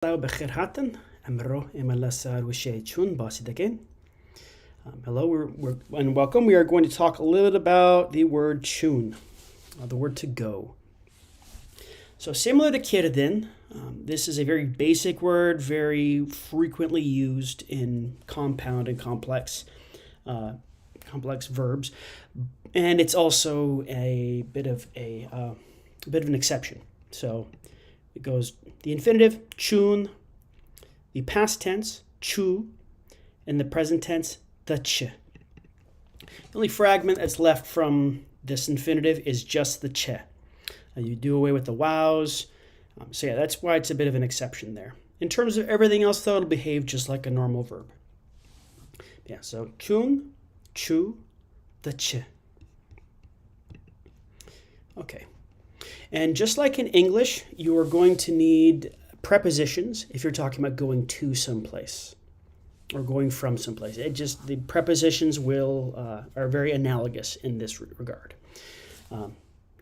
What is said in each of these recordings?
Hello, Becherhaten, Amro, Emalasar, Wishay Chun, Basid again. Hello, and welcome. We are going to talk a little bit about the word chun, the word to go. So, similar to kirdin, this is a very basic word, very frequently used in compound and complex verbs, and it's also a bit of an exception. So, it goes the infinitive, chun, the past tense, chu, and the present tense, the ch. The only fragment that's left from this infinitive is just the ch. You do away with the wows. So yeah, that's why it's a bit of an exception there. In terms of everything else, though, it'll behave just like a normal verb. Yeah, so chun, chu, the ch. Okay. And just like in English, you are going to need prepositions if you're talking about going to someplace or going from someplace. The prepositions are very analogous in this regard.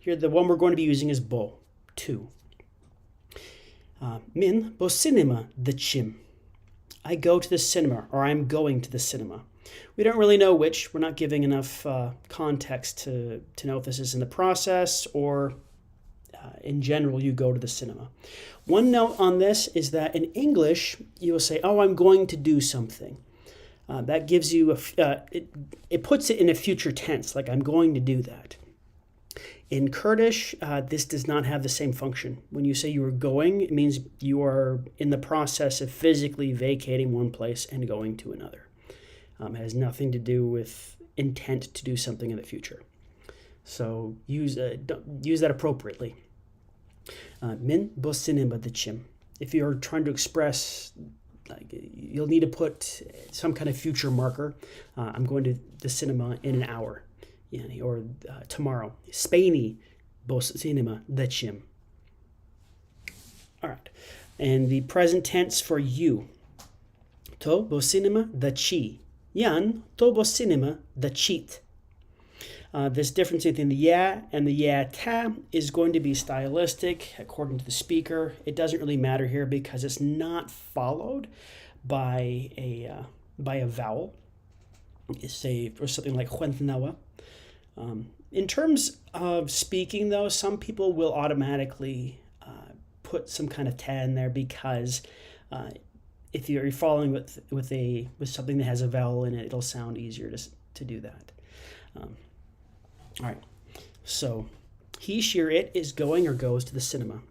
Here, the one we're going to be using is bo, to. Min bo cinema the chim. I go to the cinema, or I'm going to the cinema. We don't really know which. We're not giving enough context to know if this is in the process or in general, you go to the cinema. One note on this is that in English, you will say, oh, I'm going to do something. That gives you, it puts it in a future tense, like I'm going to do that. In Kurdish, this does not have the same function. When you say you are going, it means you are in the process of physically vacating one place and going to another. It has nothing to do with intent to do something in the future. So use that appropriately. Min bo cinema the chim. If you're trying to express, you'll need to put some kind of future marker. I'm going to the cinema in an hour, or tomorrow. Spaini bo cinema the chim. All right, and the present tense for you. To bo cinema the chi. Yan to bo cinema the cheat. This difference between the yeah and the yeah ta is going to be stylistic according to the speaker. It doesn't really matter here because it's not followed by a vowel. Or something like huentnawa. In terms of speaking, though, some people will automatically put some kind of ta in there because if you're following with something that has a vowel in it, it'll sound easier to do that. All right, so he, she, or it is going or goes to the cinema.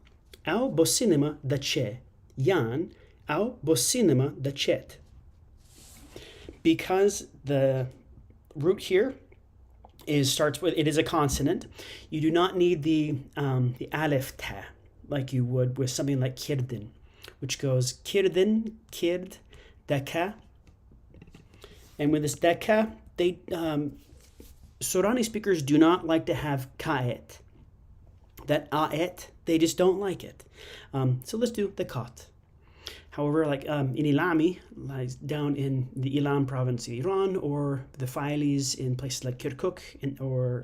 Au bo cinema da che. Yan au bo cinema da chet. Because the root here starts with, it is a consonant, you do not need the aleph ta like you would with something like kirdin, which goes kirdin, kird, daka. And with this daka, Sorani speakers do not like to have ka'et. That a'et, they just don't like it. So let's do the kot. However, like in Ilami, like down in the Ilam province of Iran, or the Failis in places like Kirkuk or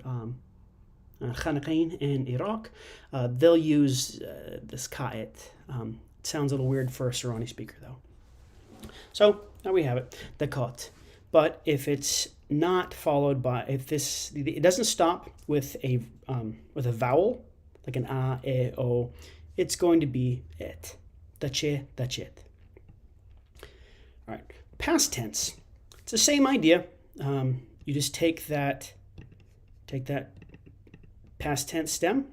Khanaqain in Iraq, they'll use this ka'et. It sounds a little weird for a Sorani speaker, though. So now we have it, the kot. But if it's not followed by, it doesn't stop with a vowel, like an a, e, o, it's going to be et. Dache, dachet. All right, past tense. It's the same idea. You just take that past tense stem,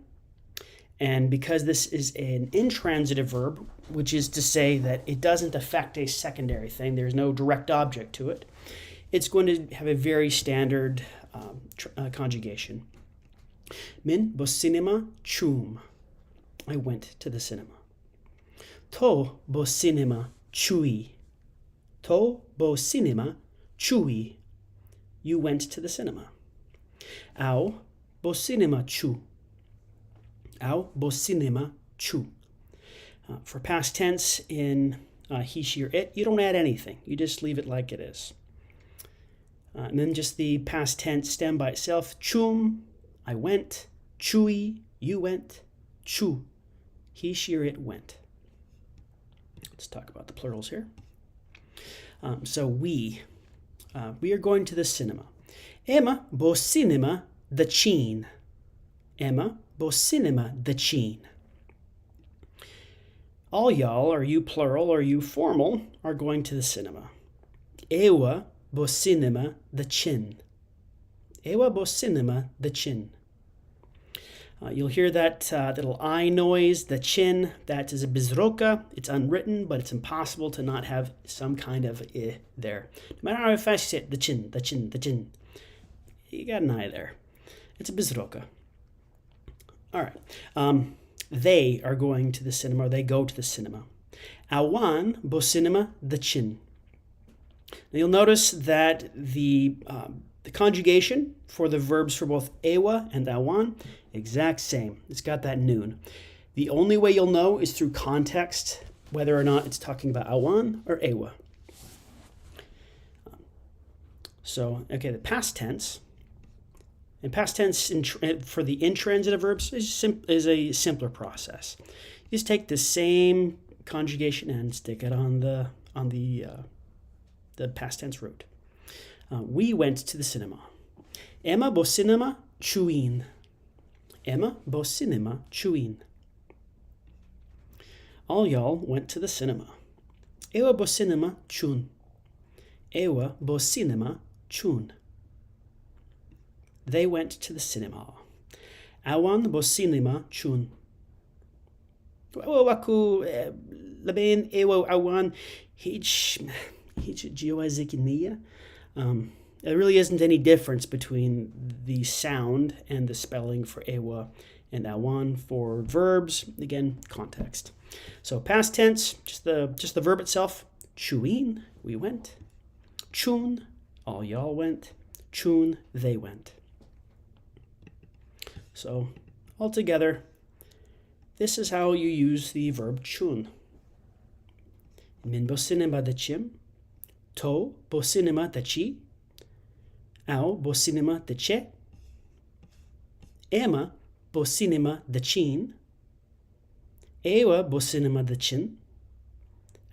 and because this is an intransitive verb, which is to say that it doesn't affect a secondary thing, there's no direct object to it, it's going to have a very standard conjugation. Min bo cinema chum. I went to the cinema. To bo cinema chui. To bo cinema chui. You went to the cinema. Au bo cinema chu. Au bo cinema chu. For past tense in he, she, or it, you don't add anything. You just leave it like it is. And then just the past tense stem by itself. Chum, I went. Chui, you went. Chu, he, she, or it went. Let's talk about the plurals here. So we are going to the cinema. Emma bo cinema the chin. Emma bo cinema the chin. All y'all, are you plural or you formal, are going to the cinema. Ewa bo cinema the chin. Ewa bo cinema the chin. You'll hear that little I noise, the chin. That is a bizroka. It's unwritten, but it's impossible to not have some kind of I there. No matter how fast you say it, the chin, the chin, the chin. You got an I there. It's a bizroka. All right. They are going to the cinema, or they go to the cinema. Awan bo cinema the chin. Now you'll notice that the conjugation for the verbs for both ewa and awan, exact same. It's got that noon. The only way you'll know is through context, whether or not it's talking about awan or ewa. So, okay, the past tense. And past tense for the intransitive verbs is a simpler process. You just take the same conjugation and stick it on the past tense root. We went to the cinema. Emma bo cinema chuin. Emma bo cinema chuin. All y'all went to the cinema. Ewa bo cinema chun. Ewa bo cinema chun. They went to the cinema. Awan bo cinema chun. Waku laben ewa awan hij jiwazikinia. There really isn't any difference between the sound and the spelling for ewa and awan for verbs. Again, context. So past tense, just the verb itself. Chuin, we went. Chun, all y'all went. Chun, they went. So altogether, this is how you use the verb chun. Min bo cinema da chim. To bo cinema da chi. Au bo cinema da che. Emma bo cinema da chin. Ewa bo cinema da chin.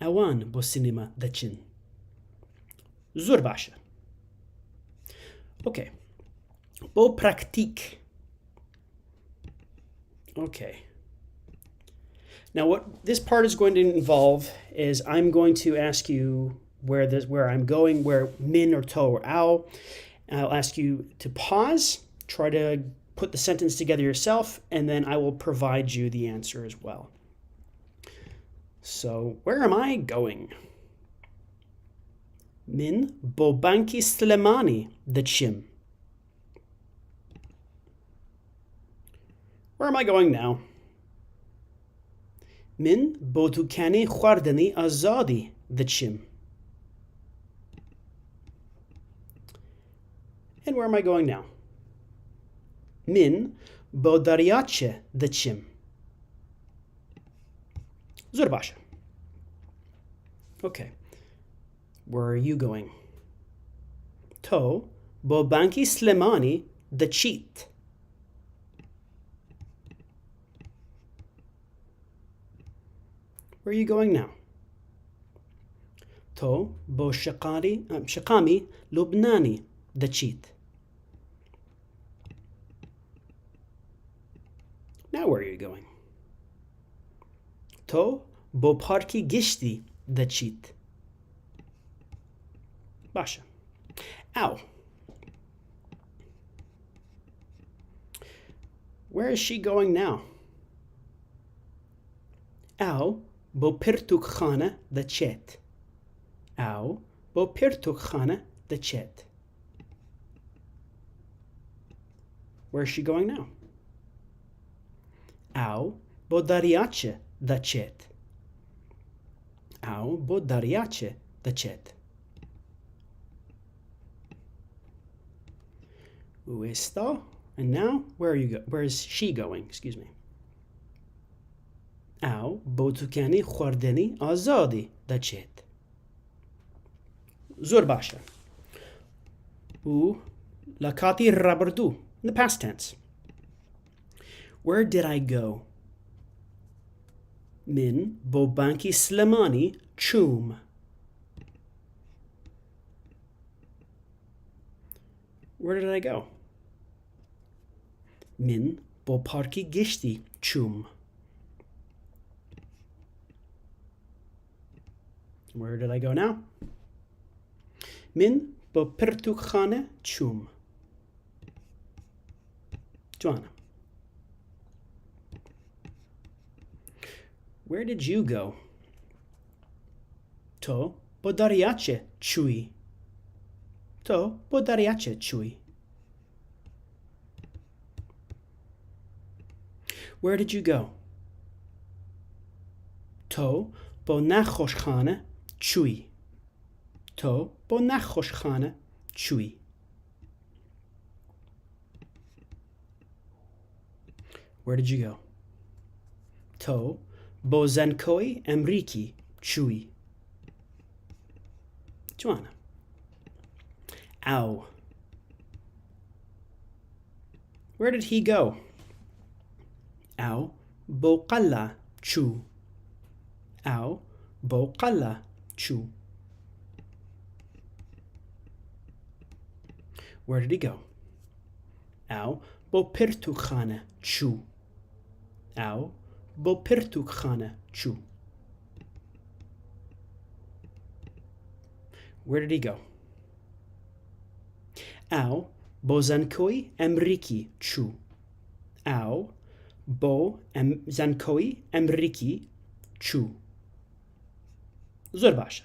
Awan bo cinema da chin. Zurbasha. Okay. Bo praktik. Okay. Now what this part is going to involve is I'm going to ask you where I'm going, where min or to or au. I'll ask you to pause, try to put the sentence together yourself, and then I will provide you the answer as well. So, where am I going? Min bobanki Slemani the chim. Where am I going now? Min bodukani khwardani azadi the chim. And where am I going now? Min bodariache the chim. Zurbasha. Okay. Where are you going? To bobanki Slemani the cheat. Where are you going now? To bo shakami Lubnani the cheat. Now where are you going? To bo parki gishti the cheat. Basha. Ow. Where is she going now? Ow bo pirtuk khana the chet. Ow bo pirtuk khana the chet. Where is she going now? Ow bo dariache the chet. Ow bo dariache the chet. Uesta. And now, where is she going? Excuse me. Ow bo tukani khwardeni azadi the chet. Zurbasha. U lakati rabardu. In the past tense. Where did I go? من بو بانکی سلمانی چوم. Where did I go? من بو پارکی گشتی چوم. Where did I go now? من بو پرتوخانه چوم. جوانا. Where did you go? تو بو دریاچه چوی. تو بو دریاچه چوی. Where did you go? تو بو نخوشخانه چوی. تو بو نخوشخانه چوی. Where did you go? تو بو زنکوی امریکی چوی. جوانا. Ow. Where did he go? Ow بو قلا چو. Ow بو قلا چو. Where did he go? Ow بو پرتوخانه چو. Ow بو پرتوخانه چو. Where did he go? Ow بو زنکوی امریکی چو. Ow بو زنکوی امریکی چو. زۆر باشە.